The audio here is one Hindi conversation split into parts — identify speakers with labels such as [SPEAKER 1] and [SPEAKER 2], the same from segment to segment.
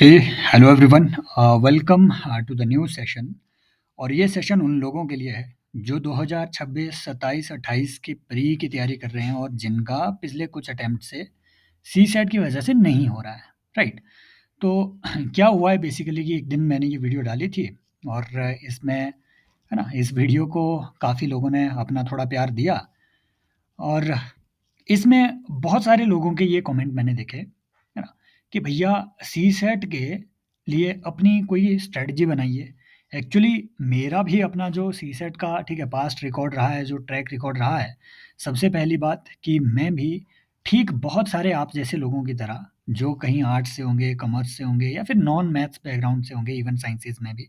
[SPEAKER 1] Hey hello everyone welcome to the new session. और ये सेशन उन लोगों के लिए है जो 2026, 27, 28 की प्री की तैयारी कर रहे हैं और जिनका पिछले कुछ अटेम्प्ट से सी सेट की वजह से नहीं हो रहा है। राइट। तो क्या हुआ है बेसिकली कि एक दिन मैंने ये वीडियो डाली थी और इसमें है ना, इस वीडियो को काफ़ी लोगों ने अपना थोड़ा प्यार दिया और इसमें बहुत सारे लोगों के ये कमेंट मैंने देखे, है ना? कि भैया सीसेट के लिए अपनी कोई स्ट्रैटेजी बनाइए। एक्चुअली मेरा भी अपना जो सीसेट का ठीक है पास्ट रिकॉर्ड रहा है, जो ट्रैक रिकॉर्ड रहा है, सबसे पहली बात कि मैं भी ठीक बहुत सारे आप जैसे लोगों की तरह जो कहीं आर्ट्स से होंगे, कॉमर्स से होंगे या फिर नॉन मैथ्स बैकग्राउंड से होंगे, इवन साइंसेज़ में भी,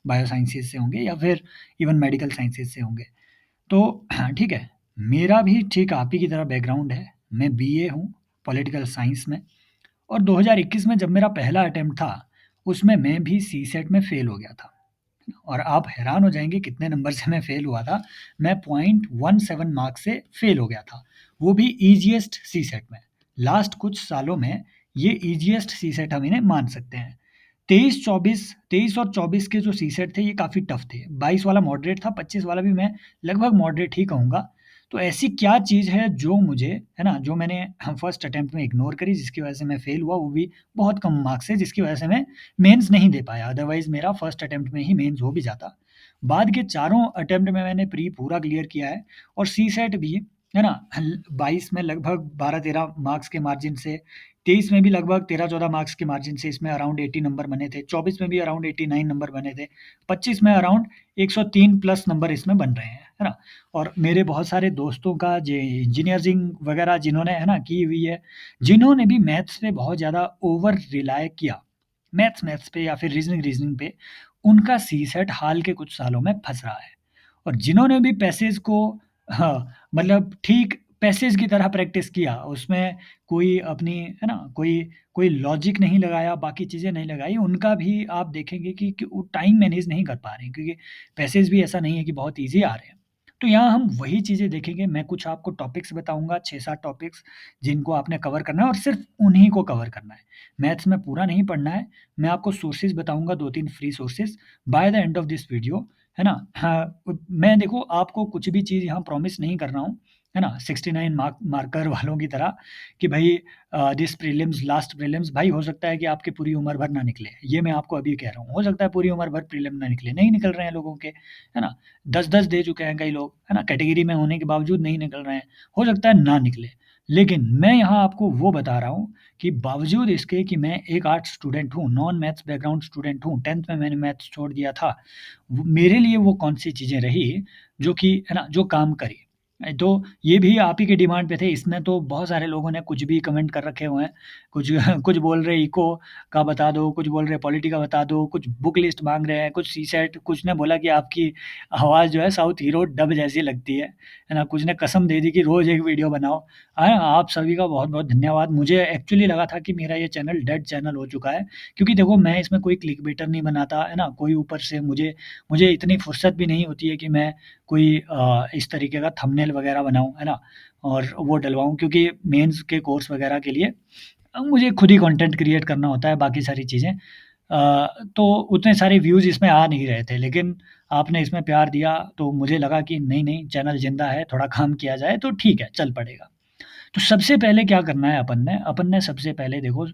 [SPEAKER 1] बायो साइंसेज़ से होंगे या फिर इवन मेडिकल साइंसेज़ से होंगे। तो ठीक है, मेरा भी ठीक आप ही की तरह बैकग्राउंड है। मैं बीए हूँ पॉलिटिकल साइंस में और 2021 में जब मेरा पहला अटेम्प्ट था, उसमें मैं भी सीसेट में फ़ेल हो गया था। और आप हैरान हो जाएँगे कितने नंबर से मैं फ़ेल हुआ था। मैं 0.17 मार्क्स से फ़ेल हो गया था, वो भी ईज़ीएस्ट सीसेट में। लास्ट कुछ सालों में ये ईज़ीएस्ट सीसेट हम इन्हें मान सकते हैं। 23 और 24 के जो सीसेट थे ये काफ़ी टफ थे। 22 वाला मॉडरेट था, 25 वाला भी मैं लगभग मॉडरेट ही कहूँगा। तो ऐसी क्या चीज़ है जो मुझे है ना, जो मैंने फर्स्ट अटेम्प्ट में इग्नोर करी जिसकी वज़ह से मैं फ़ेल हुआ, वो भी बहुत कम मार्क्स से, जिसकी वज़ह से मैं मेंस नहीं दे पाया। अदरवाइज़ मेरा फर्स्ट अटेम्प्ट में ही मेंस हो भी जाता। बाद के चारों अटेम्प्ट में मैंने प्री पूरा क्लियर किया है और सीसेट भी, है ना, 22 में लगभग 12-13 मार्क्स के मार्जिन से, 23 में भी लगभग 13-14 मार्क्स के मार्जिन से इसमें अराउंड 80 नंबर बने थे, 24 में भी अराउंड 89 नंबर बने थे, 25 में अराउंड 103 प्लस नंबर इसमें बन रहे हैं, है ना? और मेरे बहुत सारे दोस्तों का जे इंजीनियरिंग वगैरह जिन्होंने है ना की हुई है, जिन्होंने भी मैथ्स पे बहुत ज़्यादा ओवर रिलाय किया, मैथ्स पे या फिर रीज़निंग पे, उनका सीसेट हाल के कुछ सालों में फँस रहा है। और जिन्होंने भी पैसेज को हाँ, मतलब ठीक पैसेज की तरह प्रैक्टिस किया, उसमें कोई अपनी है ना, कोई कोई लॉजिक नहीं लगाया, बाकी चीज़ें नहीं लगाई, उनका भी आप देखेंगे कि वो टाइम मैनेज नहीं कर पा रहे हैं क्योंकि पैसेज भी ऐसा नहीं है कि बहुत ईज़ी आ रहे हैं। तो यहाँ हम वही चीज़ें देखेंगे, मैं कुछ आपको टॉपिक्स बताऊँगा, 6-7 टॉपिक्स जिनको आपने कवर करना है और सिर्फ़ उन्हीं को कवर करना है। मैथ्स में पूरा नहीं पढ़ना है, मैं आपको सोर्सेज़ बताऊँगा 2-3 free sources by the end of this video, है ना? हाँ, मैं देखो आपको कुछ भी चीज़ यहाँ प्रॉमिस नहीं कर रहा हूँ, है ना? 69 मार्कर वालों की तरह कि भई दिस प्रीलिम्स लास्ट प्रीलिम्स, भाई हो सकता है कि आपकी पूरी उम्र भर ना निकले। ये मैं आपको अभी कह रहा हूँ। हो सकता है पूरी उम्र भर प्रीलिम ना निकले, नहीं निकल रहे हैं लोगों के, है ना? 10-10 दे चुके हैं कई लोग, है ना? कैटेगरी में होने के बावजूद नहीं निकल रहे हैं। हो सकता है ना निकले। लेकिन मैं यहाँ आपको वो बता रहा हूँ कि बावजूद इसके कि मैं एक आर्ट्स स्टूडेंट हूँ, नॉन मैथ्स बैकग्राउंड स्टूडेंट हूँ, 10th में मैंने मैथ्स छोड़ दिया था। वो मेरे लिए वो कौन-सी चीज़ें रही जो कि है ना, जो काम करी। तो ये भी आप ही के डिमांड पे थे, इसमें तो बहुत सारे लोगों ने कुछ भी कमेंट कर रखे हुए हैं। कुछ कुछ बोल रहे इको का बता दो, कुछ बोल रहे पॉलिटी का बता दो, कुछ बुक लिस्ट माँग रहे हैं, कुछ सीसेट, कुछ ने बोला कि आपकी आवाज़ जो है साउथ हीरो डब जैसी लगती है ना? कुछ ने कसम दे दी कि रोज़ एक वीडियो बनाओ। आप सभी का बहुत-बहुत धन्यवाद। मुझे एक्चुअली लगा था कि मेरा ये चैनल डेड चैनल हो चुका है, क्योंकि देखो मैं इसमें कोई क्लिकबेटर नहीं बनाता, है ना? कोई ऊपर से मुझे मुझे इतनी फुर्सत भी नहीं होती है कि मैं कोई इस तरीके का थंबनेल वगैरह बनाऊँ, है ना? और वो डलवाऊँ, क्योंकि मेंस के कोर्स वगैरह के लिए मुझे खुद ही कंटेंट क्रिएट करना होता है, बाकी सारी चीज़ें। तो उतने सारे व्यूज़ इसमें आ नहीं रहे थे, लेकिन आपने इसमें प्यार दिया, तो मुझे लगा कि नहीं-नहीं चैनल ज़िंदा है, थोड़ा काम किया जाए तो ठीक है, चल पड़ेगा। तो सबसे पहले क्या करना है अपन ने सबसे पहले देखो,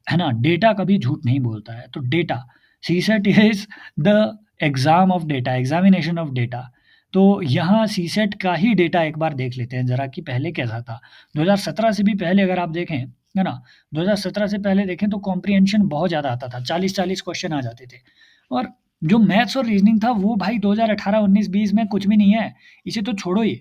[SPEAKER 1] है ना, डेटा कभी झूठ नहीं बोलता है। तो data, CSAT is the exam of data, examination of data. तो यहाँ सीसेट का ही डेटा एक बार देख लेते हैं ज़रा कि पहले कैसा था। 2017 से भी पहले अगर आप देखें, है ना? 2017 से पहले देखें तो कॉम्प्रिहेंशन बहुत ज़्यादा आता था, 40-40 क्वेश्चन आ जाते थे। और जो मैथ्स और रीज़निंग था वो भाई 2018, 19, 20 में कुछ भी नहीं है। इसे तो छोड़ो ही,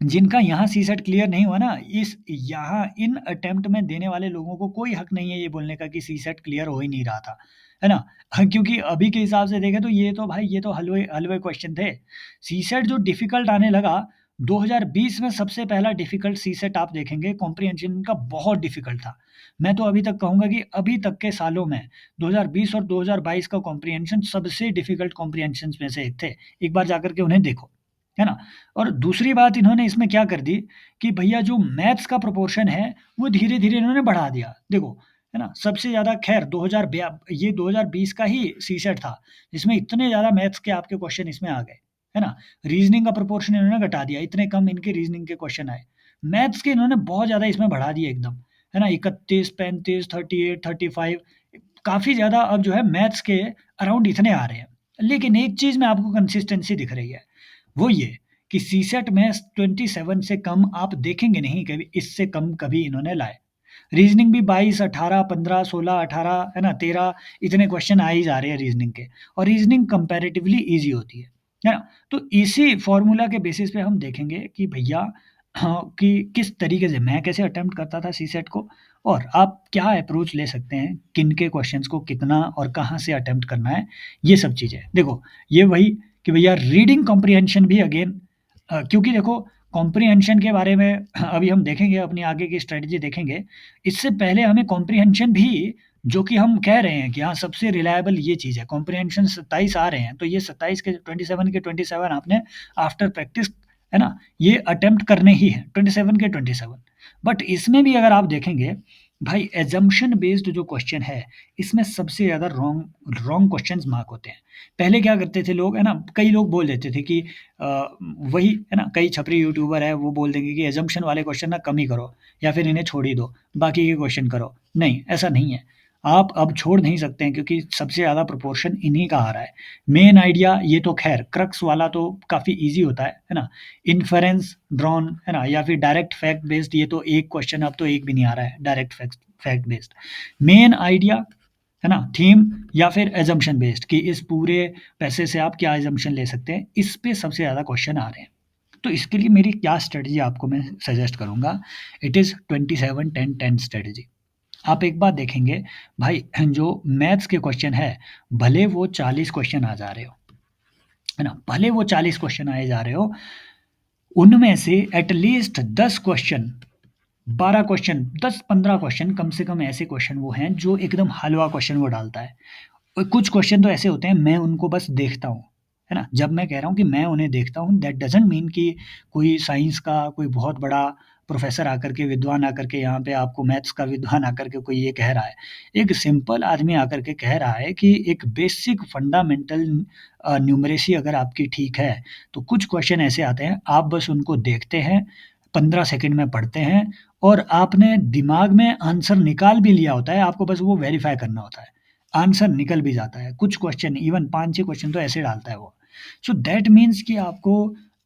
[SPEAKER 1] जिनका यहाँ सीसेट क्लियर नहीं हुआ ना, इस यहाँ इन अटेम्प्ट में देने वाले लोगों को कोई हक नहीं है ये बोलने का कि सीसेट क्लियर हो ही नहीं रहा था, है ना? क्योंकि अभी के हिसाब से देखें तो ये तो भाई ये तो हलवे हलवे क्वेश्चन थे। सीसेट जो डिफ़िकल्ट आने लगा, 2020 में सबसे पहला डिफ़िकल्ट सीसेट आप देखेंगे कॉम्प्रिहेंशन का बहुत डिफ़िकल्ट था। मैं तो अभी तक कहूँगा कि अभी तक के सालों में 2020 और 2022 का कॉम्प्रिहेंशन सबसे डिफ़िकल्ट कॉम्प्रिहेंशन्स में से एक थे। एक बार जाकर के उन्हें देखो, है ना? और दूसरी बात इन्होंने इसमें क्या कर दी कि भैया जो मैथ्स का प्रोपोर्शन है, वो धीरे-धीरे इन्होंने बढ़ा दिया। देखो, है ना? सबसे ज़्यादा खैर 2020 का ही सीसेट था, जिसमें इतने ज़्यादा मैथ्स के आपके क्वेश्चन इसमें आ गए, है ना? रीज़निंग का प्रोपोर्शन इन्होंने घटा दिया, इतने कम इनके रीज़निंग के क्वेश्चन आए। मैथ्स के इन्होंने बहुत ज़्यादा इसमें बढ़ा दिए एकदम, है ना? 31, 35, 38, 35 काफ़ी ज़्यादा अब जो है मैथ्स के अराउंड इतने आ रहे हैं। लेकिन एक चीज़ में आपको कंसिस्टेंसी दिख रही है, वो ये कि सीसेट में 27 से कम आप देखेंगे नहीं कभी, इससे कम कभी इन्होंने लाए। रीज़निंग भी 22, 18, 15, 16, 18 है ना 13 इतने क्वेश्चन आ ही जा रहे हैं रीज़निंग के और रीज़निंग कंपैरेटिवली ईज़ी होती है ना? तो इसी फ़ॉर्मूला के बेसिस पे हम देखेंगे कि भैया हाँ, कि किस तरीके से मैं कैसे अटेम्प्ट करता था सीसेट को और आप क्या अप्रोच ले सकते हैं, किन के क्वेश्चंस को कितना और कहाँ से अटेम्प्ट करना है, ये सब चीज़ें। देखो, ये वही कि भैया रीडिंग कॉम्प्रिहेंशन भी अगेन क्योंकि देखो कॉम्प्रिहेंशन के बारे में अभी हम देखेंगे अपनी आगे की स्ट्रैटेजी देखेंगे। इससे पहले हमें कॉम्प्रिहेंशन भी जो कि हम कह रहे हैं कि हाँ, सबसे रिलायबल ये चीज़ है। कॉम्प्रिहेंशन 27 आ रहे हैं, तो ये 27 के 27 आपने आफ्टर प्रैक्टिस है ना, ये अटेम्प्ट करने ही हैं 27 के 27। बट इसमें भी अगर आप देखेंगे, भाई असम्पशन बेस्ड जो क्वेश्चन है, इसमें सबसे ज़्यादा रॉन्ग क्वेश्चन्स मार्क होते हैं। पहले क्या करते थे लोग है ना, कई लोग बोल देते थे कि वही है ना, कई छपरी यूट्यूबर है वो बोल देंगे कि असम्पशन वाले क्वेश्चन ना कम ही करो या फिर इन्हें छोड़ ही दो, बाकी के क्वेश्चन करो। नहीं, ऐसा नहीं है। आप अब छोड़ नहीं सकते हैं क्योंकि सबसे ज़्यादा प्रोपोर्शन इन्हीं का आ रहा है। मेन आइडिया ये तो ख़ैर क्रक्स वाला तो काफ़ी ईज़ी होता है ना? इन्फेरेंस ड्रॉन है ना? या फिर डायरेक्ट फैक्ट बेस्ड ये तो एक क्वेश्चन अब तो एक भी नहीं आ रहा है direct fact fact based. Main idea है ना? थीम या फिर असम्पशन बेस्ड कि इस पूरे पैसे से आप क्या असम्पशन ले सकते हैं, इस पे सबसे ज़्यादा क्वेश्चन आ रहे हैं। तो इसके लिए मेरी क्या स्ट्रैटेजी आपको मैं सजेस्ट करूँगा, इट इज़ 27-10-10 स्ट्रैटेजी। आप एक बात देखेंगे भाई जो मैथ्स के क्वेश्चन है, भले वो 40 क्वेश्चन आ जा रहे हो, है ना? भले वो 40 क्वेश्चन आए जा रहे हो, उनमें से at least 10 question 12 question 10-15 question कम से कम ऐसे क्वेश्चन वो हैं जो एकदम हलवा क्वेश्चन वो डालता है। और कुछ क्वेश्चन तो ऐसे होते हैं मैं उनको बस देखता हूँ, है ना? जब मैं कह रहा हूँ कि मैं उन्हें देखता हूँ दैट डज़न्ट मीन कि कोई साइंस का कोई बहुत बड़ा प्रोफ़ेसर आकर के विद्वान आकर के यहाँ पे आपको मैथ्स का विद्वान आकर के कोई ये कह रहा है। एक सिंपल आदमी आकर के कह रहा है कि एक बेसिक फंडामेंटल न्यूमरेसी अगर आपकी ठीक है, तो कुछ क्वेश्चन ऐसे आते हैं, आप बस उनको देखते हैं, 15 सेकंड में पढ़ते हैं और आपने दिमाग में आंसर निकाल भी लिया होता है, आपको बस वो वेरीफ़ाई करना होता है। आंसर निकल भी जाता है। कुछ क्वेश्चन इवन 5-6 क्वेश्चन तो ऐसे डालता है वो। सो दैट मीन्स कि आपको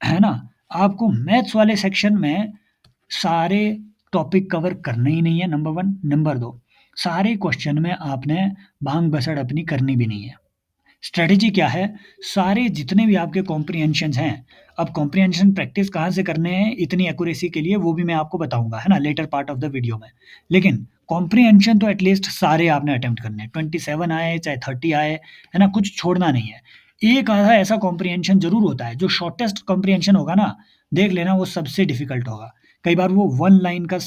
[SPEAKER 1] है ना, आपको मैथ्स वाले सेक्शन में सारे टॉपिक कवर करने ही नहीं है नंबर 1, नंबर 2 सारे क्वेश्चन में आपने भांग-बसड़ अपनी करनी भी नहीं है। स्ट्रैटेजी क्या है? सारे जितने भी आपके कॉम्प्रिहेंशन्स हैं, अब कॉम्प्रिहेंशन प्रैक्टिस कहाँ से करने हैं इतनी एक्यूरेसी के लिए वो भी मैं आपको बताऊँगा, है ना? Latter part of the video में। लेकिन कॉम्प्रिहेंशन तो एट लीस्ट सारे आपने अटेम्प्ट करने हैं। 27 आए, चाहे 30 आए, है ना? कुछ छोड़ना नहीं है। एक आधा ऐसा कॉम्प्रिहेंशन ज़रूर होता है, जो शॉर्टेस्ट कॉम्प्रिहेंशन होगा ना, देख लेना वो सबसे डिफ़िकल्ट होगा। कई बार वो 1 लाइन का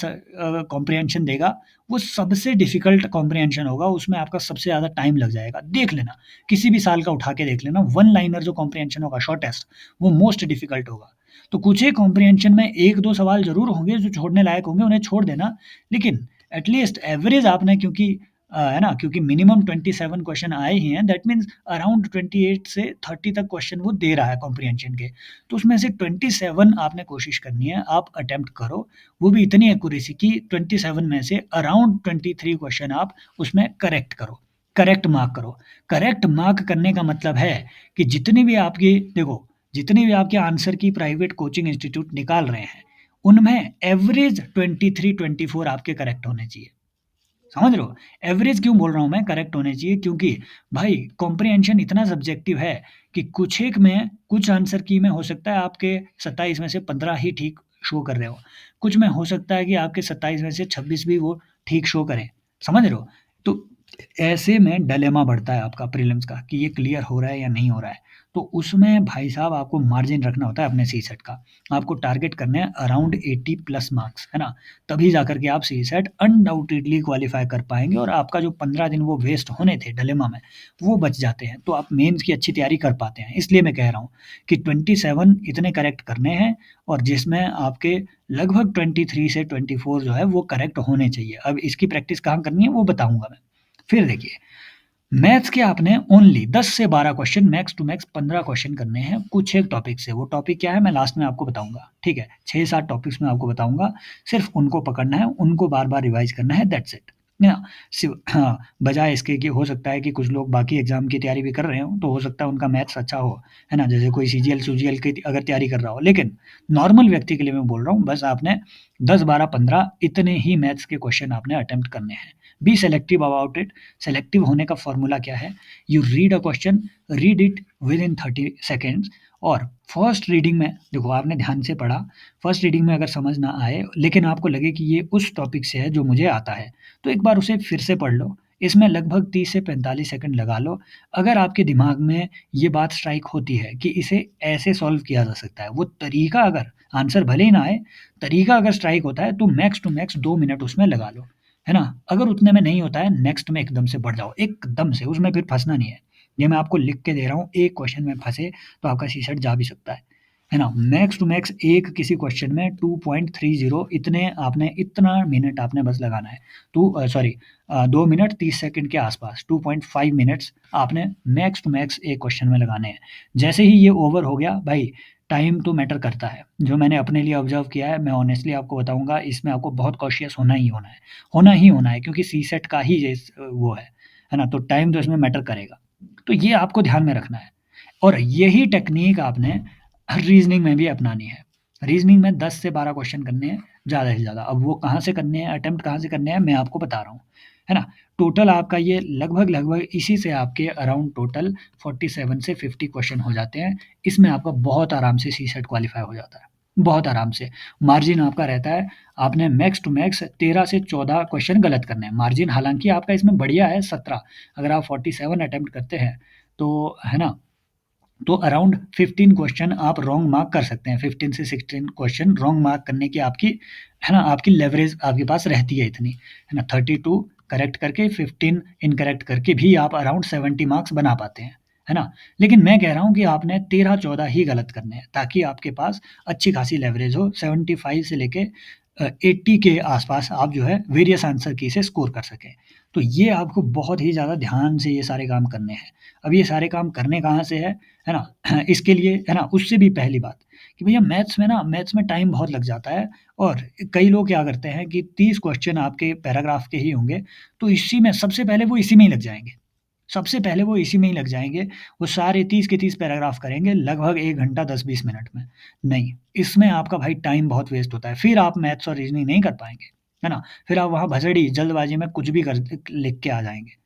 [SPEAKER 1] कॉम्प्रिहेंशन देगा, वो सबसे डिफ़िकल्ट कॉम्प्रिहेंशन होगा, उसमें आपका सबसे ज़्यादा टाइम लग जाएगा। देख लेना। किसी भी साल का उठा के देख लेना, वन लाइनर जो कॉम्प्रिहेंशन होगा शॉर्टेस्ट, वो मोस्ट डिफिकल्ट होगा। तो कुछ एक कॉम्प्रिहेंशन में 1-2 सवाल ज़रूर होंगे जो छोड़ने लायक होंगे, उन्हें छोड़ देना। लेकिन एट लीस्ट एवरेज आपने क्योंकि है ना, क्योंकि मिनिमम 27 क्वेश्चन आए ही हैं, दैट मीन्स अराउंड 28 से 30 तक क्वेश्चन वो दे रहा है कॉम्प्रिहेंशन के। तो उसमें से 27 आपने कोशिश करनी है, आप अटेम्प्ट करो, वो भी इतनी एक्यूरेसी कि 27 में से अराउंड 23 क्वेश्चन आप उसमें करेक्ट करो, करेक्ट मार्क करो। करेक्ट मार्क करने का मतलब है कि जितनी भी आपकी देखो, जितनी भी आपके आंसर की प्राइवेट कोचिंग इंस्टीट्यूट निकाल रहे हैं, उनमें एवरेज 23-24 आपके करेक्ट होने चाहिए। समझ रहे हो? एवरेज क्यों बोल रहा हूँ मैं करेक्ट होने चाहिए क्योंकि भाई कॉम्प्रिहेंशन इतना सब्जेक्टिव है कि कुछ एक में कुछ आंसर की में हो सकता है आपके 27 में से 15 ही ठीक शो कर रहे हो। कुछ में हो सकता है कि आपके 27 में से 26 भी वो ठीक शो करें। समझ रहे हो? तो ऐसे में डिलेमा बढ़ता है आपका प्रीलिम्स का कि ये क्लियर हो रहा है या नहीं हो रहा है। तो उसमें भाई साहब आपको मार्जिन रखना होता है अपने सीसेट का। आपको टारगेट करने हैं अराउंड 80 प्लस मार्क्स, है ना? तभी जाकर के आप सीसेट अनडाउटेडली क्वालीफाई कर पाएँगे और आपका जो 15 दिन वो वेस्ट होने थे डिलेमा में, वो बच जाते हैं। तो आप मेंस की अच्छी तैयारी कर पाते हैं। इसलिए मैं कह रहा हूँ कि 27 इतने करेक्ट करने हैं और जिसमें आपके लगभग 23 से 24 जो है वो करेक्ट होने चाहिए। अब इसकी प्रैक्टिस कहाँ करनी है वो बताऊँगा मैं। फिर देखिए, मैथ्स के आपने ओनली 10 से 12 question max to max 15 question करने हैं कुछ एक टॉपिक से। वो टॉपिक क्या है मैं लास्ट में आपको बताऊँगा, ठीक है? 6-7 टॉपिक्स मैं आपको बताऊँगा, सिर्फ़ उनको पकड़ना है, उनको बार-बार रिवाइज़ करना है दैट्स इट। है ना? हाँ, बजाय इसके कि हो सकता है कि कुछ लोग बाकी एग्ज़ाम की तैयारी भी कर रहे हों, तो हो सकता है उनका मैथ्स अच्छा हो, है ना? जैसे कोई सीजीएल की अगर तैयारी कर रहा हो। लेकिन नॉर्मल व्यक्ति के लिए मैं बोल रहा हूँ, बस आपने 10, 12, 15 इतने ही मैथ्स के क्वेश्चन आपने अटेम्प्ट करने हैं। Be selective about it. Selective होने का फ़ॉर्मूला क्या है? You read a question, read it within 30 seconds और फर्स्ट रीडिंग में देखो आपने ध्यान से पढ़ा, फर्स्ट रीडिंग में अगर समझ ना आए लेकिन आपको लगे कि ये उस टॉपिक से है जो मुझे आता है, तो एक बार उसे फिर से पढ़ लो। इसमें लगभग 30 से 45 सेकंड लगा लो। अगर आपके दिमाग में ये बात स्ट्राइक होती है कि इसे ऐसे सॉल्व किया जा सकता है, वो तरीका अगर आंसर भले ही ना आए, तरीका अगर स्ट्राइक होता है तो मैक्स टू मैक्स 2 मिनट उसमें लगा लो। है ना? अगर उतने में नहीं होता है, नेक्स्ट में एकदम से बढ़ जाओ, एकदम से, उसमें फिर फँसना नहीं है। ये मैं आपको लिख के दे रहा हूँ, एक क्वेश्चन में फँसे तो आपका सीसेट जा भी सकता है ना? मैक्स टू मैक्स एक किसी क्वेश्चन में 2.30 इतने आपने इतना मिनट आपने बस लगाना है। 2 मिनट 30 सेकंड के आसपास 2.5 मिनट्स आपने मैक्स टू मैक्स एक क्वेश्चन में लगाने हैं। जैसे ही ये ओवर हो गया, भाई टाइम तो मैटर करता है। जो मैंने अपने लिए ऑब्ज़र्व किया है, मैं ऑनेस्टली आपको बताऊँगा, इसमें आपको बहुत कॉशियस होना ही होना है। होना ही होना है क्योंकि सीसेट का ही वो है ना? तो टाइम तो इसमें मैटर करेगा। तो ये आपको ध्यान में रखना है और यही टेक्नीक आपने रीज़निंग में भी अपनानी है। रीज़निंग में 10 से 12 क्वेश्चन करने हैं, ज़्यादा से ज़्यादा। अब वो कहाँ से करने हैं, अटेम्प्ट कहाँ से करने हैं, मैं आपको बता रहा हूँ। है ना? टोटल आपका ये लगभग-लगभग इसी से आपके अराउंड टोटल 47 से 50 क्वेश्चन हो जाते हैं। इसमें आपका बहुत आराम से सीसेट क्वालीफाई हो जाता है, बहुत आराम से। मार्जिन आपका रहता है, आपने मैक्स टू मैक्स 13 से 14 क्वेश्चन गलत करने हैं। मार्जिन हालाँकि आपका इसमें बढ़िया है 17, अगर आप 47 अटेम्प्ट करते हैं, तो है ना? तो अराउंड 15 क्वेश्चन आप रॉन्ग मार्क कर सकते हैं। 15 से 16 क्वेश्चन रॉन्ग मार्क करने की आपकी, है ना, आपकी लेवरेज आपके पास रहती है इतनी, है ना? 32 करेक्ट करके 15 इनकरेक्ट करके भी आप अराउंड 70 मार्क्स बना पाते हैं, है ना? लेकिन मैं कह रहा हूँ कि आपने 13-14 ही गलत करने हैं ताकि आपके पास अच्छी खासी लेवरेज हो। 75 से लेके 80 के आसपास आप जो है वेरियस आंसर की से स्कोर कर सकें। तो ये आपको बहुत ही ज़्यादा ध्यान से ये सारे काम करने हैं। अब ये सारे काम करने कहाँ से है ना? इसके लिए है ना, उससे भी पहली बात कि भैया मैथ्स में टाइम बहुत लग जाता है और कई लोग क्या करते हैं कि 30 क्वेश्चन आपके पैराग्राफ के ही होंगे, तो इसी में सबसे पहले वो इसी में ही लग जाएँगे। सबसे पहले वो इसी में ही लग जाएँगे, वो सारे 30 के 30 पैराग्राफ करेंगे लगभग 1 घंटा 10-20 मिनट में। नहीं, इसमें आपका भाई टाइम बहुत वेस्ट होता है, फिर आप मैथ्स और रीज़निंग नहीं कर पाएँगे, है ना? फिर आप वहाँ भसड़ी, जल्दबाज़ी में कुछ भी कर लिख के आ जाएँगे।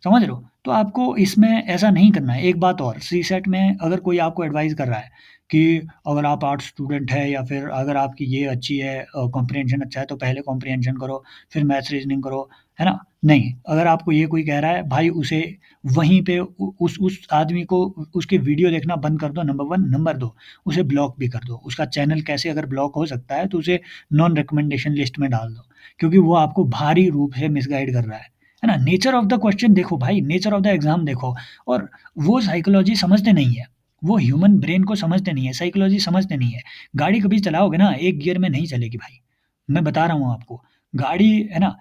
[SPEAKER 1] समझ रहे हो? तो आपको इसमें ऐसा नहीं करना है। एक बात और, सीसेट में अगर कोई आपको एडवाइस कर रहा है कि अगर आप आर्ट्स स्टूडेंट हैं या फिर अगर आपकी ये अच्छी है कॉम्प्रिहेंशन अच्छा है तो पहले कॉम्प्रिहेंशन करो, फिर मैथ्स रीज़निंग करो, है ना? नहीं, अगर आपको ये कोई कह रहा है भाई उसे वहीं पे उ उस आदमी को उसकी वीडियो देखना बंद कर दो नंबर 1, नंबर 2 उसे ब्लॉक भी कर दो। उसका चैनल कैसे अगर ब्लॉक हो सकता है तो उसे नॉन रिकमेंडेशन लिस्ट में डाल दो, क्योंकि वो आपको भारी रूप से मिसगाइड कर रहा है ना? नेचर ऑफ द क्वेश्चन देखो भाई, नेचर ऑफ द एग्ज़ाम देखो और वो साइकोलॉजी समझते नहीं है। वो ह्यूमन ब्रेन को समझते नहीं है, साइकोलॉजी समझते नहीं है। गाड़ी कभी चलाओगे ना, एक गियर में नहीं चलेगी भाई। मैं बता रहा हूँ आपको। गाड़ी है ना,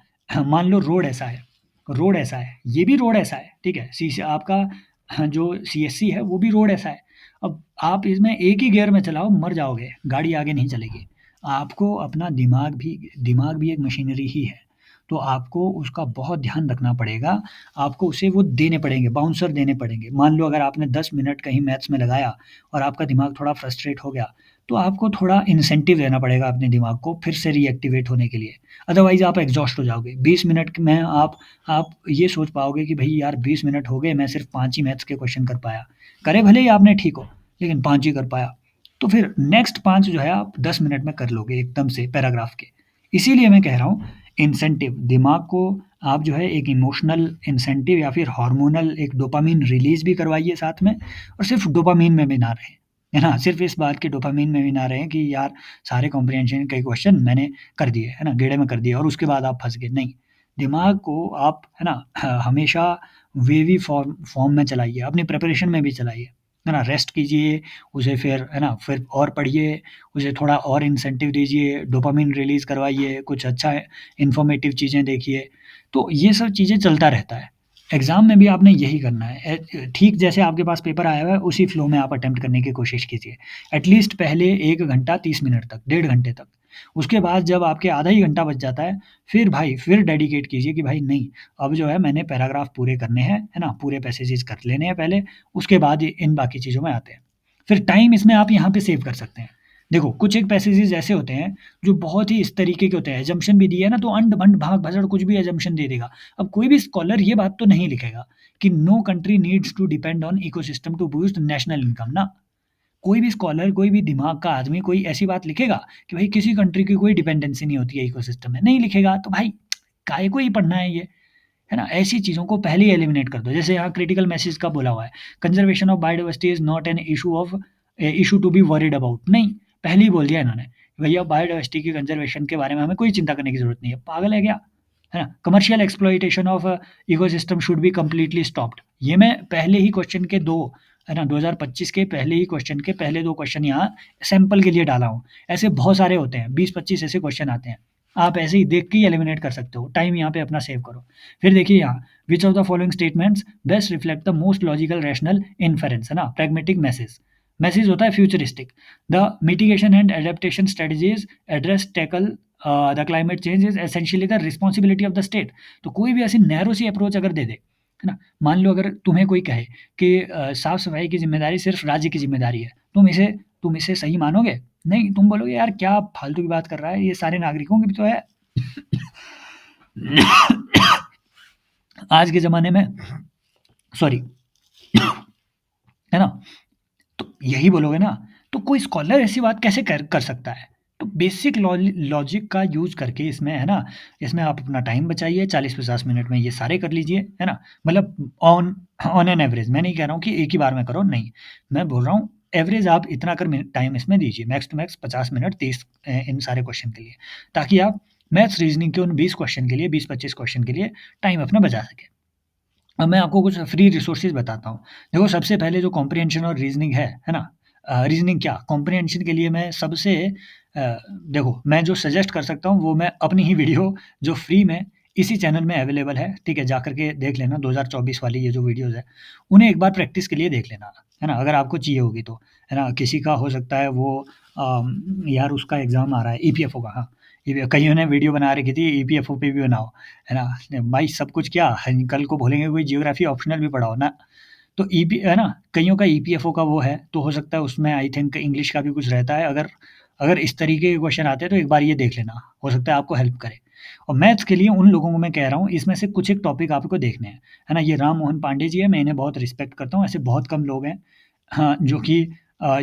[SPEAKER 1] मान लो रोड ऐसा है, ये भी रोड ऐसा है, ठीक है? सी स आपका जो सीएससी है, वो भी रोड ऐसा है। अब आप इसमें एक ही गियर में चलाओ, मर जाओगे, गाड़ी आगे नहीं चलेगी। आपको अपना दिमाग भी एक मशीनरी ही है। तो आपको उसका बहुत ध्यान रखना पड़ेगा। आपको उसे वो देने पड़ेंगे, बाउंसर देने पड़ेंगे। मान लो अगर आपने 10 मिनट कहीं मैथ्स में लगाया और आपका दिमाग थोड़ा फ्रस्ट्रेट हो गया, तो आपको थोड़ा इंसेंटिव देना पड़ेगा अपने दिमाग को फिर से रीएक्टिवेट होने के लिए। अदरवाइज़ आप एग्ज़ॉस्ट हो जाओगे। 20 मिनट में आप ये सोच पाओगे कि भई यार 20 मिनट हो गए, मैं सिर्फ़ 5 ही मैथ्स के क्वेश्चन कर पाया। करे भले ही आपने ठीक हो, लेकिन 5 ही कर पाया। तो फिर नेक्स्ट 5 जो है आप 10 मिनट में कर लोगे एकदम से पैराग्राफ के। इसीलिए मैं कह रहा हूँ इंसेंटिव दिमाग को आप जो है एक इमोशनल इंसेंटिव या फिर हार्मोनल एक डोपामाइन रिलीज़ भी करवाइए साथ में, और सिर्फ़ डोपामाइन में भी ना रहें, है ना? सिर्फ़ इस बात के डोपामाइन में भी ना रहें कि यार सारे कॉम्प्रिहेंशन के क्वेश्चन मैंने कर दिए, है ना? गेड़े में कर दिए और उसके बाद आप फँस गए, नहीं। दिमाग को आप, है ना, हमेशा वेवी फॉर्म में चलाइए, अपनी प्रिपरेशन में भी चलाइए, है ना? रेस्ट कीजिए, उसे फिर, है ना, फिर और पढ़िए, उसे थोड़ा और इंसेंटिव दीजिए, डोपामाइन रिलीज़ करवाइए, कुछ अच्छा इन्फॉर्मेटिव चीज़ें देखिए। तो ये सब चीज़ें चलता रहता है। एग्ज़ाम में भी आपने यही करना है। ठीक जैसे आपके पास पेपर आया हुआ है, उसी फ्लो में आप अटेम्प्ट करने की कोशिश कीजिए। एटलीस्ट पहले 1 घंटा 30 मिनट तक, डेढ़ घंटे तक। उसके बाद जब आपके आधा ही घंटा बच जाता है, फिर भाई फिर डेडिकेट कीजिए कि भाई नहीं, अब जो है मैंने पैराग्राफ पूरे करने हैं, है ना? पूरे पैसेजेज़ कर लेने हैं पहले, उसके बाद इन बाकी चीज़ों में आते हैं। फिर टाइम इसमें आप यहाँ पे सेव कर सकते हैं। देखो, कुछ एक पैसेजेज़ ऐसे होते हैं जो बहुत ही इस तरीके के होते हैं, असम्पशन भी दी है ना तो अंड-भंड, भाग-भसड़ कुछ भी असम्पशन दे देगा। अब कोई भी स्कॉलर ये बात तो नहीं लिखेगा कि no country needs to depend on ecosystem to boost national income ना। कोई भी स्कॉलर, कोई भी दिमाग का आदमी कोई ऐसी बात लिखेगा कि भाई किसी कंट्री की कोई डिपेंडेंसी नहीं होती है इकोसिस्टम में, नहीं लिखेगा। तो भाई काहे को ही पढ़ना है ये? है ना? ऐसी चीज़ों को पहले ही एलिमिनेट कर दो। जैसे यहाँ क्रिटिकल मैसेज का बोला हुआ है, conservation of biodiversity is not an issue to be worried about. नहीं, पहले ही बोल दिया इन्होंने, भैया बायोडायवर्सिटी की कंज़र्वेशन के बारे में हमें कोई चिंता करने की ज़रूरत नहीं है। पागल है क्या? है ना? Commercial exploitation of ecosystem should be completely stopped. ये मैं पहले ही क्वेश्चन के 2, है ना, 2025 के पहले ही क्वेश्चन के पहले 2 क्वेश्चन यहाँ सैंपल के लिए डाला हूँ। ऐसे बहुत सारे होते हैं, 20-25 ऐसे क्वेश्चन आते हैं। आप ऐसे ही देख के ही एलिमिनेट कर सकते हो। टाइम यहाँ पे अपना सेव करो। फिर देखिए यहाँ, which of the following statements best reflect the most logical rational inference, है ना? Pragmatic message. मैसेज होता है futuristic. The mitigation and adaptation strategies address tackle the climate change is essentially the responsibility of the state. तो कोई भी ऐसी नैरो सी अप्रोच अगर दे दे, है ना? मान लो अगर तुम्हें कोई कहे कि साफ-सफाई की ज़िम्मेदारी सिर्फ़ राज्य की ज़िम्मेदारी है, तुम इसे सही मानोगे? नहीं, तुम बोलोगे यार क्या फालतू की बात कर रहा है, ये सारे नागरिकों की भी तो है। आज के ज़माने में, सॉरी, है ना? तो यही बोलोगे ना, तो कोई स्कॉलर ऐसी बात कैसे कर कर सकता है? तो बेसिक लॉजिक का यूज़ करके इसमें, है ना, इसमें आप अपना टाइम बचाइए, 40-50 मिनट में ये सारे कर लीजिए, है ना? मतलब ऑन ऑन एन एवरेज, मैं नहीं कह रहा हूँ कि एक ही बार में करो, नहीं। मैं बोल रहा हूँ एवरेज आप इतना कर टाइम इसमें दीजिए, मैक्स टू मैक्स 50 मिनट 30 इन सारे क्वेश्चन के लिए, ताकि आप मैथ्स, रीज़निंग के उन 20 क्वेश्चन के लिए, 20-25 क्वेश्चन के लिए टाइम अपना बचा सकें। अब मैं आपको कुछ फ्री रिसोर्सेज़ बताता हूँ। देखो, सबसे पहले जो कॉम्प्रिहेंशन और रीज़निंग है ना? रीज़निंग क्या, कॉम्प्रिहेंशन के लिए मैं सबसे देखो, मैं जो सजेस्ट कर सकता हूँ वो मैं अपनी ही वीडियो जो फ्री में इसी चैनल में अवेलेबल है, ठीक है? जाकर के देख लेना, 2024 वाली ये जो वीडियोज़ है, उन्हें एक बार प्रैक्टिस के लिए देख लेना, है ना? अगर आपको चाहिए होगी तो, है ना? किसी का हो सकता है वो यार उसका एग्ज़ाम आ रहा है ईपीएफओ का, हाँ, कइयों ने वीडियो बना रखी थी ईपीएफओ पे भी बनाओ, है ना? भाई सब कुछ क्या है, कल को बोलेंगे कोई ज्योग्राफी ऑप्शनल भी पढ़ाओ ना। तो ईपी है ना, कइयों का ईपीएफओ का वो है, तो हो सकता है उसमें आई थिंक इंग्लिश का भी कुछ रहता है। अगर अगर इस तरीके के क्वेश्चन आते हैं तो एक बार ये देख लेना, हो सकता है आपको हेल्प करे। और मैथ्स के लिए उन लोगों को मैं कह रहा हूँ, इसमें से कुछ एक टॉपिक आपको देखने हैं, है ना? ये राम मोहन पांडे जी हैं, मैं इन्हें बहुत रिस्पेक्ट करता हूँ, ऐसे बहुत कम लोग हैं, हाँ, जो कि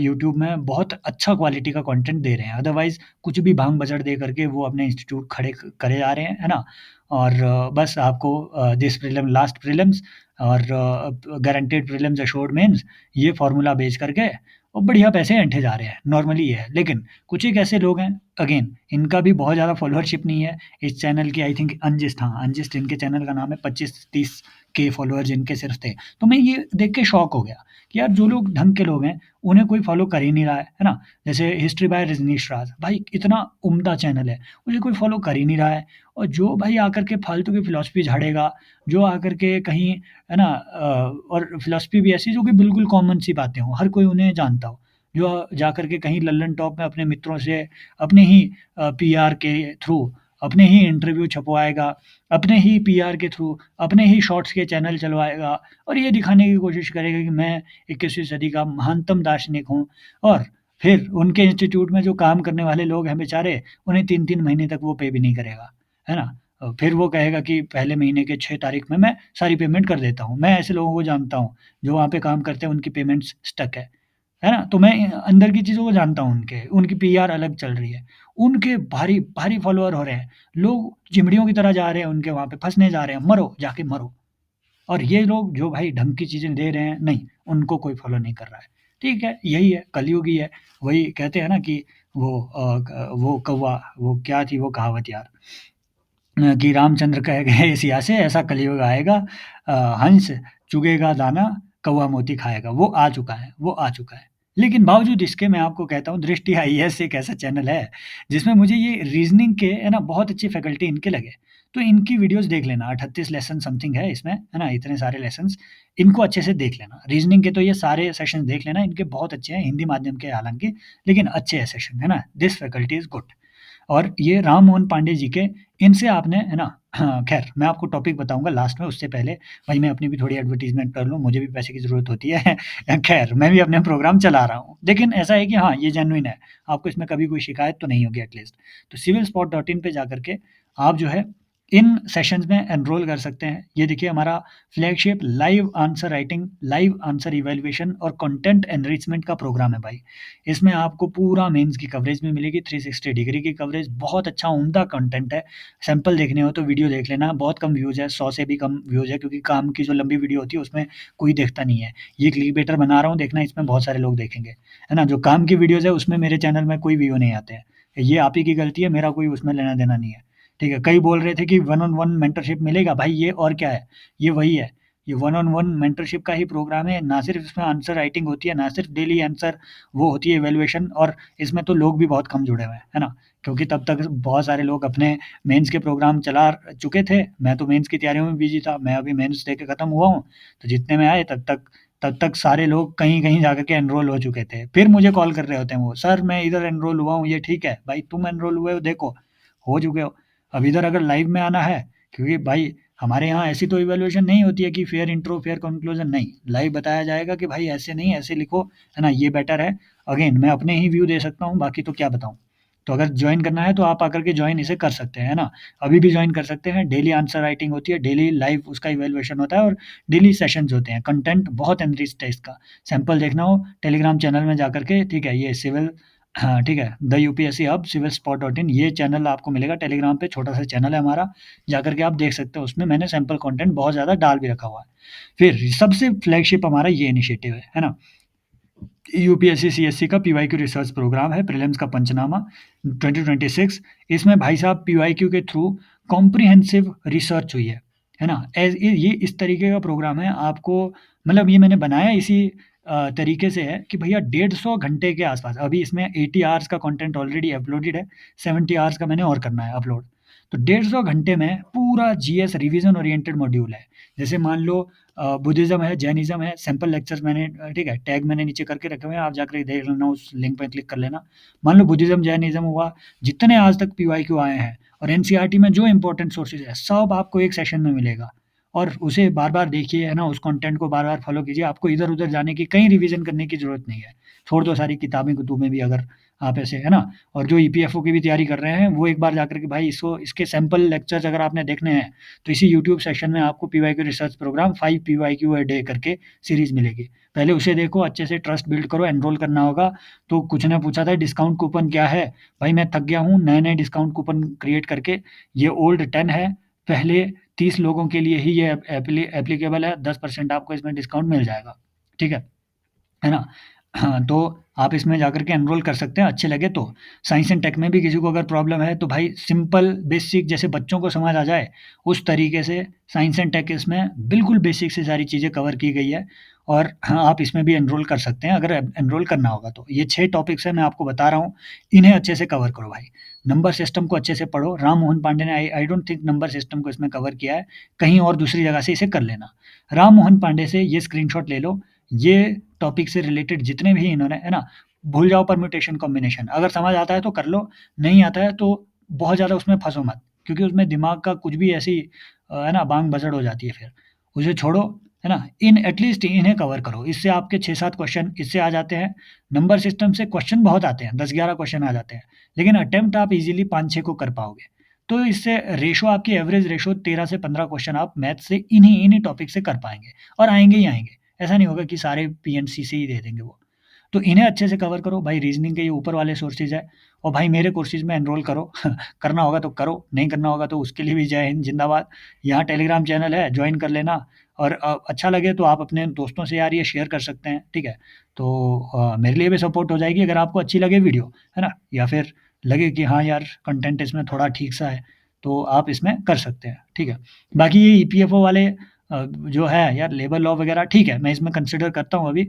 [SPEAKER 1] यूट्यूब में बहुत अच्छा क्वालिटी का कंटेंट दे रहे हैं। अदरवाइज़ कुछ भी भांग-बजड़ दे करके वो अपने इंस्टीट्यूट खड़े करे जा रहे हैं, है ना? और बस आपको दिस प्रीलिम लास्ट प्रीलिम्स और गारंटीड प्रीलिम्स एश्योर्ड मेंस, ये फ़ॉर्मूला बेच करके और बढ़िया पैसे ऐंठे जा रहे हैं, नॉर्मली ये है। लेकिन कुछ एक ऐसे लोग हैं, अगेन इनका भी बहुत ज़्यादा फॉलोअरशिप नहीं है। इस चैनल की आई थिंक अंजिस्ट, हाँ, अंजिस्ट इनके चैनल का नाम है, 25-30 के फॉलोअर्स इनके सिर्फ़ थे। तो मैं ये देख के शॉक हो गया कि यार जो लोग ढंग के लोग हैं, उन्हें कोई फ़ॉलो कर ही नहीं रहा है ना? जैसे हिस्ट्री बाय रजनीश राज, भाई इतना उम्दा चैनल है, उसे कोई फ़ॉलो कर ही नहीं रहा है। और जो भाई आकर के फालतू की फ़िलॉसफ़ी झाड़ेगा, जो आकर के कहीं, है ना, और फ़िलॉसफ़ी भी ऐसी जो कि बिल्कुल कॉमन सी बातें हों, हर कोई उन्हें जानता हो। जो जाकर के कहीं लल्लन टॉप में अपने मित्रों से अपने ही पीआर के थ्रू अपने ही इंटरव्यू छपवाएगा, अपने ही पीआर के थ्रू अपने ही शॉर्ट्स के चैनल चलवाएगा और ये दिखाने की कोशिश करेगा कि मैं 21वीं सदी का महानतम दार्शनिक हूँ। और फिर उनके इंस्टीट्यूट में जो काम करने वाले लोग हैं बेचारे, उन्हें 3-3 महीने तक वो पे भी नहीं करेगा, है ना? फिर वो कहेगा कि पहले महीने के 6 तारीख में मैं सारी पेमेंट कर देता हूँ। मैं ऐसे लोगों को जानता हूँ, जो वहाँ पे काम करते हैं उनकी पेमेंट्स स्टक है। है ना? तो मैं अंदर की चीज़ों को जानता हूँ उनके, उनकी पीआर अलग चल रही है। उनके भारी भारी फॉलोवर हो रहे हैं। लोग चिमड़ियों की तरह जा रहे हैं उनके वहाँ पे, फँसने जा रहे हैं, मरो, जाके मरो। और ये लोग जो भाई ढंग की चीज़ें दे रहे हैं, नहीं, उनको कोई फ़ॉलो नहीं कर रहा है। ठीक है, यही है, कलयुग ही है। वही कहते हैं ना कि वो कौवा, वो क्या थी वो कहावत यार, कि रामचंद्र कह गए सिया से ऐसा कलयुग आएगा, हंस चुगेगा दाना, कौवा मोती खाएगा। वो आ चुका है, वो आ चुका है। लेकिन बावजूद इसके मैं आपको कहता हूँ, दृष्टि आईएएस एक ऐसा चैनल है, जिसमें मुझे ये रीज़निंग के है ना बहुत अच्छी फैकल्टी इनके लगे। तो इनकी वीडियोज़ देख लेना, 38 लेसन समथिंग है इसमें, है ना? इतने सारे लेसन्स, इनको अच्छे से देख लेना। रीज़निंग के तो ये सारे सेशंस देख लेना, इनके बहुत अच्छे हैं, हिंदी माध्यम के हालाँकि, लेकिन अच्छे हैं सेशन, है ना? This faculty is good. और ये राम मोहन पांडे जी के, इनसे आपने है ना, हाँ, ख़ैर मैं आपको टॉपिक बताऊँगा लास्ट में, उससे पहले भाई मैं अपनी भी थोड़ी एडवर्टाइज़मेंट कर लूँ, मुझे भी पैसे की ज़रूरत होती है। ख़ैर मैं भी अपने प्रोग्राम चला रहा हूँ। लेकिन ऐसा है कि हाँ, ये जेन्युइन है, आपको इसमें कभी कोई शिकायत तो नहीं होगी एटलीस्ट। तो civilspot.in पे जाकर के आप जो है इन सेशंस में एनरोल कर सकते हैं। ये देखिए हमारा flagship live answer writing, live answer evaluation और कंटेंट एनरिचमेंट का प्रोग्राम है भाई। इसमें आपको पूरा मेंस की कवरेज भी मिलेगी, 360 डिग्री की कवरेज, बहुत अच्छा उम्दा कंटेंट है। सैंपल देखने हो तो वीडियो देख लेना, बहुत कम व्यूज़ है, 100 से भी कम व्यूज़ है, क्योंकि काम की जो लंबी वीडियो होती है उसमें कोई देखता नहीं है। ये क्लिकबेटर बना रहा हूँ, देखना इसमें बहुत सारे लोग देखेंगे, है ना? जो काम की वीडियोज़ है उसमें मेरे चैनल में कोई व्यू नहीं आते हैं। ये आप ही की गलती है, मेरा कोई उसमें लेना-देना नहीं है। ठीक है? कई बोल रहे थे कि वन ऑन वन मेंटरशिप मिलेगा, भाई ये और क्या है? ये वही है। ये वन ऑन वन मेंटरशिप का ही प्रोग्राम है, ना सिर्फ़ इसमें आंसर राइटिंग होती है, ना सिर्फ़ डेली आंसर वो होती है इवैल्यूएशन, और इसमें तो लोग भी बहुत कम जुड़े हुए हैं, है ना? क्योंकि तब तक बहुत सारे लोग अपने मेंस के प्रोग्राम चला चुके थे, मैं तो मेंस की तैयारियों में बिज़ी था, मैं अभी मेंस दे के खत्म हुआ हूँ, तो जितने में आए तब तक सारे लोग कहीं-कहीं जाकर के एनरोल हो चुके थे। फिर मुझे कॉल कर रहे होते हैं वो, "सर मैं इधर एनरोल हुआ हूँ, ये ठीक है?" भाई तुम एनरोल हुए हो देखो, हो चुके हो। अब इधर अगर लाइव में आना है, क्योंकि भाई हमारे यहाँ ऐसी तो इवैल्यूएशन नहीं होती है कि फेयर इंट्रो, फेयर कंक्लूजन, नहीं। लाइव बताया जाएगा कि भाई ऐसे नहीं, ऐसे लिखो, है ना? ये बेटर है। अगेन मैं अपने ही व्यू दे सकता हूँ, बाकी तो क्या बताऊँ। तो अगर जॉइन करना है तो आप आकर के जॉइन इसे कर सकते हैं, है ना? अभी भी जॉइन कर सकते हैं। डेली आंसर राइटिंग होती है, डेली लाइव उसका इवैल्यूएशन होता है और डेली सेशंस होते हैं। कंटेंट बहुत एनरिच्ड है इसका। सैंपल देखना हो टेलीग्राम चैनल में जाकर के, ठीक है? ये सिविल, हाँ, ठीक है। द यूपीएससी हब civilspot.in, ये चैनल आपको मिलेगा टेलीग्राम पे, छोटा-सा चैनल है हमारा, जाकर के आप देख सकते हो। उसमें मैंने सैंपल कंटेंट बहुत ज़्यादा डाल भी रखा हुआ है। फिर सबसे फ्लैगशिप हमारा ये इनिशिएटिव है ना? यूपीएससी सीएससी का पीवाईक्यू रिसर्च प्रोग्राम है, प्रीलिम्स का पंचनामा 2026। इसमें भाई साहब पीवाईक्यू के थ्रू कॉम्प्रिहेंसिव रिसर्च हुई है ना? ये इस तरीके का प्रोग्राम है, आपको मतलब ये मैंने बनाया इसी तरीके से है कि भैया 150 घंटे के आसपास, अभी इसमें 80 आवर्स का कंटेंट ऑलरेडी अपलोडेड है, 70 आवर्स का मैंने और करना है अपलोड। तो 150 घंटे में पूरा जीएस रिवीजन ओरिएंटेड मॉड्यूल है। जैसे मान लो बुद्धिज़्म है, जैनिज़्म है, सैंपल लेक्चर्स मैंने ठीक है, टैग मैंने नीचे करके रखे हुए हैं, आप जाकर के देख लेना, उस लिंक पे क्लिक कर लेना। मान लो बुद्धिज़्म, जैनिज़्म हुआ, जितने आज तक पीवाईक्यू आए हैं और एनसीईआरटी में जो इम्पोर्टेंट सोर्सेज़ हैं, सब आपको एक सेशन में मिलेगा। और उसे बार-बार देखिए, है ना? उस कंटेंट को बार-बार फॉलो कीजिए, आपको इधर-उधर जाने की, कहीं रिवीजन करने की ज़रूरत नहीं है। छोड़ दो सारी किताबें-कुतुबें भी, अगर आप ऐसे, है ना? और जो ईपीएफओ की भी तैयारी कर रहे हैं, वो एक बार जाकर के भाई इसको, इसके सैंपल लेक्चर्स अगर आपने देखने हैं, तो इसी यूट्यूब सेशन में आपको PYQ research programme 5 PYQ a day करके सीरीज़ मिलेगी। पहले उसे देखो, अच्छे से ट्रस्ट बिल्ड करो, एनरोल करना होगा। तो कुछ ने पूछा था डिस्काउंट कूपन क्या है? भाई मैं थक गया हूँ नए-नए डिस्काउंट कूपन क्रिएट करके। ये ओल्ड 10 है, पहले 30 लोगों के लिए ही ये एप्लीकेबल है, 10% आपको इसमें डिस्काउंट मिल जाएगा। ठीक है ना? हाँ, तो आप इसमें जाकर के एनरोल कर सकते हैं, अच्छे लगे तो। साइंस एंड टेक में भी किसी को अगर प्रॉब्लम है, तो भाई सिंपल बेसिक, जैसे बच्चों को समझ आ जाए, उस तरीके से साइंस एंड टेक इसमें बिल्कुल बेसिक से सारी चीज़ें कवर की गई है। और हाँ, आप इसमें भी एनरोल कर सकते हैं अगर एनरोल करना होगा तो। ये 6 टॉपिक्स हैं, मैं आपको बता रहा हूँ, इन्हें अच्छे से कवर करो भाई। नंबर सिस्टम को अच्छे से पढ़ो, राम मोहन पांडे ने I I don't think number system को इसमें कवर किया है, कहीं और दूसरी जगह से इसे कर लेना। राम मोहन पांडे से ये स्क्रीनशॉट ले लो, ये टॉपिक से रिलेटेड जितने भी इन्होंने, है ना? भूल जाओ परम्यूटेशन कॉम्बिनेशन, अगर समझ आता है तो कर लो, नहीं आता है तो बहुत ज़्यादा उसमें फँसो मत, क्योंकि उसमें दिमाग का कुछ भी ऐसी है ना, बांग-बजड़ हो जाती है फिर। उसे छोड़ो, है ना? इन एटलीस्ट इन्हें कवर करो, इससे आपके 6-7 क्वेश्चन इससे आ जाते हैं। नंबर सिस्टम से क्वेश्चन बहुत आते हैं, 10-11 क्वेश्चन आ जाते हैं, लेकिन अटेम्प्ट आप ईज़िली 5-6 को कर पाओगे। तो इससे रेशो, आपकी एवरेज रेशो 13 से 15 क्वेश्चन आप मैथ से इन्हीं टॉपिक से कर पाएँगे, और आएँगे ही आएँगे। ऐसा नहीं होगा कि सारे पीएनसी से ही दे देंगे वो। तो इन्हें अच्छे से कवर करो भाई। रीजनिंग के ये ऊपर वाले सोर्सेज है, और भाई मेरे कोर्सेज में एनरोल करो। करना होगा तो करो, नहीं करना होगा तो उसके लिए भी जय हिंद जिंदाबाद। यहाँ टेलीग्राम चैनल है, ज्वाइन कर लेना। और अच्छा लगे तो आप अपने दोस्तों से यार ये शेयर कर सकते हैं, ठीक है। तो मेरे लिए भी सपोर्ट हो जाएगी अगर आपको अच्छी लगे वीडियो, है ना, या फिर लगे कि हाँ यार कंटेंट इसमें थोड़ा ठीक सा है, तो आप इसमें कर सकते हैं, ठीक है। बाकी ये ईपीएफओ वाले जो है यार, लेबर लॉ वगैरह, ठीक है, मैं इसमें कंसिडर करता हूँ अभी।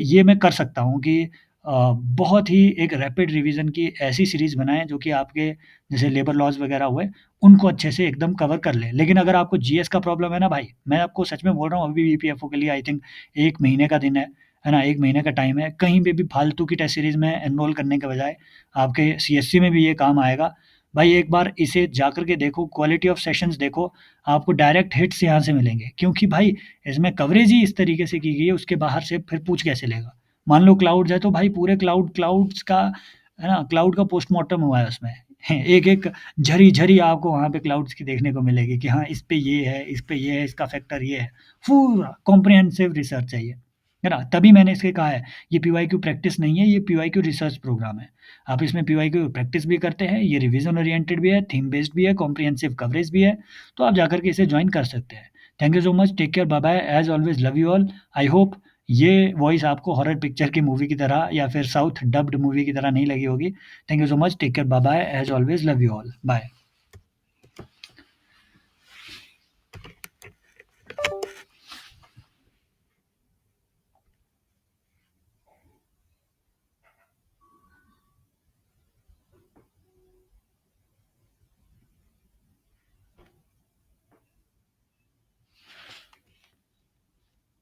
[SPEAKER 1] ये मैं कर सकता हूँ कि बहुत ही एक रैपिड रिवीजन की ऐसी सीरीज़ बनाएँ जो कि आपके जैसे लेबर लॉज़ वगैरह हुए, उनको अच्छे से एकदम कवर कर लें। लेकिन अगर आपको जीएस का प्रॉब्लम है ना भाई, मैं आपको सच में बोल रहा हूँ, अभी ईपीएफओ के लिए आई थिंक 1 महीने का दिन है ना? 1 महीने का टाइम है। कहीं पे भी फालतू की टेस्ट सीरीज़ में एनरोल करने के बजाय आपके सीएससी में भी ये काम आएगा। भाई एक बार इसे जाकर के देखो, क्वालिटी ऑफ सेशंस देखो, आपको डायरेक्ट हिट्स यहाँ से मिलेंगे, क्योंकि भाई इसमें कवरेज ही इस तरीके से की गई है, उसके बाहर से फिर पूछ कैसे लेगा? मान लो क्लाउड्स है तो भाई पूरे क्लाउड्स का, है ना, क्लाउड का पोस्टमार्टम हुआ है उसमें। एक-एक झरी-झरी आपको वहाँ पे क्लाउड्स की देखने को मिलेगी कि हाँ, इस पे ये है, इस पे ये है, इसका फैक्टर ये है। पूरा कॉम्प्रिहेंसिव रिसर्च है ये, है ना? तभी मैंने इसलिए कहा है, ये पीवाईक्यू प्रैक्टिस नहीं है, ये पीवाईक्यू रिसर्च प्रोग्राम है। आप इसमें पीवाईक्यू प्रैक्टिस भी करते हैं, ये रिवीजन ओरिएंटेड भी है, थीम बेस्ड भी है, कॉम्प्रिहेंसिव कवरेज भी है, तो आप जाकर के इसे जॉइन कर सकते हैं। Thank you so much, take care, bye bye, as always love you all. I hope ये वॉइस आपको हॉरर पिक्चर की मूवी की तरह या फिर साउथ डब्ड मूवी की तरह नहीं लगी होगी। Thank you so much, take care, bye bye, as always love you all, bye.